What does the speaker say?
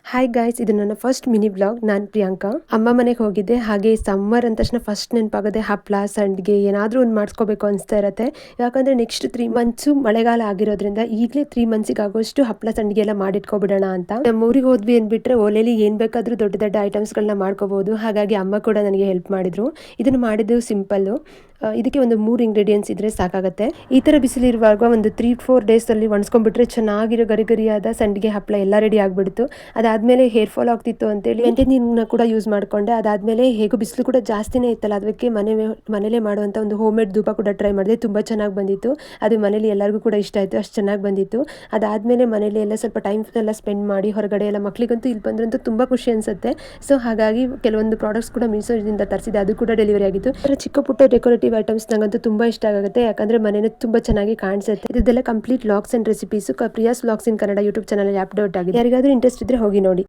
Hi guys, ಇದು ನನ್ನ first mini blog. ನಾನು ಪ್ರಿಯಾಂಕಾ. ಅಮ್ಮ ಮನೆಗೆ ಹೋಗಿದ್ದೆ. ಹಾಗೆ ಸಮ್ಮರ್ ಅಂದ ತಕ್ಷಣ ಫಸ್ಟ್ ನೆನಪಾಗೋದೆ ಹಪ್ಪಳ, ಸಂಡಿಗೆ ಏನಾದರೂ ಒಂದು ಮಾಡಿಸ್ಕೋಬೇಕು ಅನಿಸ್ತಾ ಇರುತ್ತೆ. ಯಾಕಂದರೆ ನೆಕ್ಸ್ಟ್ 3 ಮಂತ್ಸು ಮಳೆಗಾಲ ಆಗಿರೋದ್ರಿಂದ ಈಗಲೇ 3 ಮಂತ್ಸಿಗೆ ಆಗೋಷ್ಟು ಹಪ್ಪಳ ಸಂಡಿಗೆ ಎಲ್ಲ ಮಾಡಿಟ್ಕೊಬಿಡೋಣ ಅಂತ. ನಮ್ಮ ಊರಿಗೆ ಹೋದ್ವಿ ಅಂದ್ಬಿಟ್ರೆ ಒಲೆಯಲ್ಲಿ ಏನು ಬೇಕಾದರೂ ದೊಡ್ಡ ದೊಡ್ಡ ಐಟಮ್ಸ್ಗಳನ್ನ ಮಾಡ್ಕೋಬಹುದು. ಹಾಗಾಗಿ ಅಮ್ಮ ಕೂಡ ನನಗೆ ಹೆಲ್ಪ್ ಮಾಡಿದ್ರು. ಇದನ್ನು ಮಾಡಿದ್ದು ಸಿಂಪಲ್ಲು. ಇದಕ್ಕೆ ಒಂದು 3 ಇಂಗ್ರೀಡಿಯೆಂಟ್ಸ್ ಇದ್ರೆ ಸಾಕಾಗುತ್ತೆ. ಈ ಥರ ಬಿಸಿಲಿರುವಾಗ ಒಂದು 3-4 ಡೇಸಲ್ಲಿ ಒಣಸ್ಕೊಂಡ್ಬಿಟ್ರೆ ಚೆನ್ನಾಗಿರೋ ಗರಿಗರಿಯಾದ ಸಂಡಿಗೆ ಹಪ್ಪಳ ಎಲ್ಲ ರೆಡಿ ಆಗಿಬಿಡ್ತು. ಅದಾದಮೇಲೆ ಹೇರ್ ಫಾಲ್ ಆಗ್ತಿತ್ತು ಅಂತೇಳಿ ಮೆಂತ್ಯ ನೀರನ್ನ ಕೂಡ ಯೂಸ್ ಮಾಡಿಕೊಂಡೆ. ಅದಾದಮೇಲೆ ಹೇಗೂ ಬಿಸಿಲು ಕೂಡ ಜಾಸ್ತಿನೇ ಇತ್ತಲ್ಲ, ಅದಕ್ಕೆ ಮನೇಲೇ ಮಾಡುವಂಥ ಒಂದು ಹೋಮ್ ಮೇಡ್ ಧೂಪ ಕೂಡ ಟ್ರೈ ಮಾಡಿದೆ. ತುಂಬ ಚೆನ್ನಾಗಿ ಬಂದಿತ್ತು. ಅದು ಮನೇಲಿ ಎಲ್ಲರಿಗೂ ಕೂಡ ಇಷ್ಟ ಆಯಿತು, ಅಷ್ಟು ಚೆನ್ನಾಗಿ ಬಂದಿತ್ತು. ಅದಾದಮೇಲೆ ಮನೇಲಿ ಎಲ್ಲ ಸ್ವಲ್ಪ ಟೈಮ್ ಎಲ್ಲ ಸ್ಪೆಂಡ್ ಮಾಡಿ ಹೊರಗಡೆ ಎಲ್ಲ ಮಕ್ಕಳಿಗಂತೂ ಇಲ್ಲಿ ಬಂದ್ರಂತೂ ತುಂಬ ಖುಷಿ ಅನಿಸುತ್ತೆ. ಸೊ ಹಾಗಾಗಿ ಕೆಲವೊಂದು ಪ್ರಾಡಕ್ಟ್ಸ್ ಕೂಡ ಮೀಶೋದಿಂದ ತರಿಸಿದೆ, ಅದು ಕೂಡ ಡೆಲಿವರಿ ಆಗಿತ್ತು. ಚಿಕ್ಕ ಪುಟ್ಟ ಡೆಕೋರೇಟಿವ್ ಐಟಮ್ಸ್ ನಂಗಂತೂ ತುಂಬ ಇಷ್ಟ ಆಗುತ್ತೆ, ಯಾಕಂದರೆ ಮನೇನ ತುಂಬ ಚೆನ್ನಾಗಿ ಕಾಣಿಸುತ್ತೆ. ಇದೆಲ್ಲ complete vlogs and recipes Priya's vlogs in Kannada YouTube channel upload ಆಗಿದೆ. ಯಾರಿಗಾದ್ರೂ ಇಂಟ್ರೆಸ್ಟ್ ಇದ್ರೆ ಹೋಗಿ ನೋಡಿ.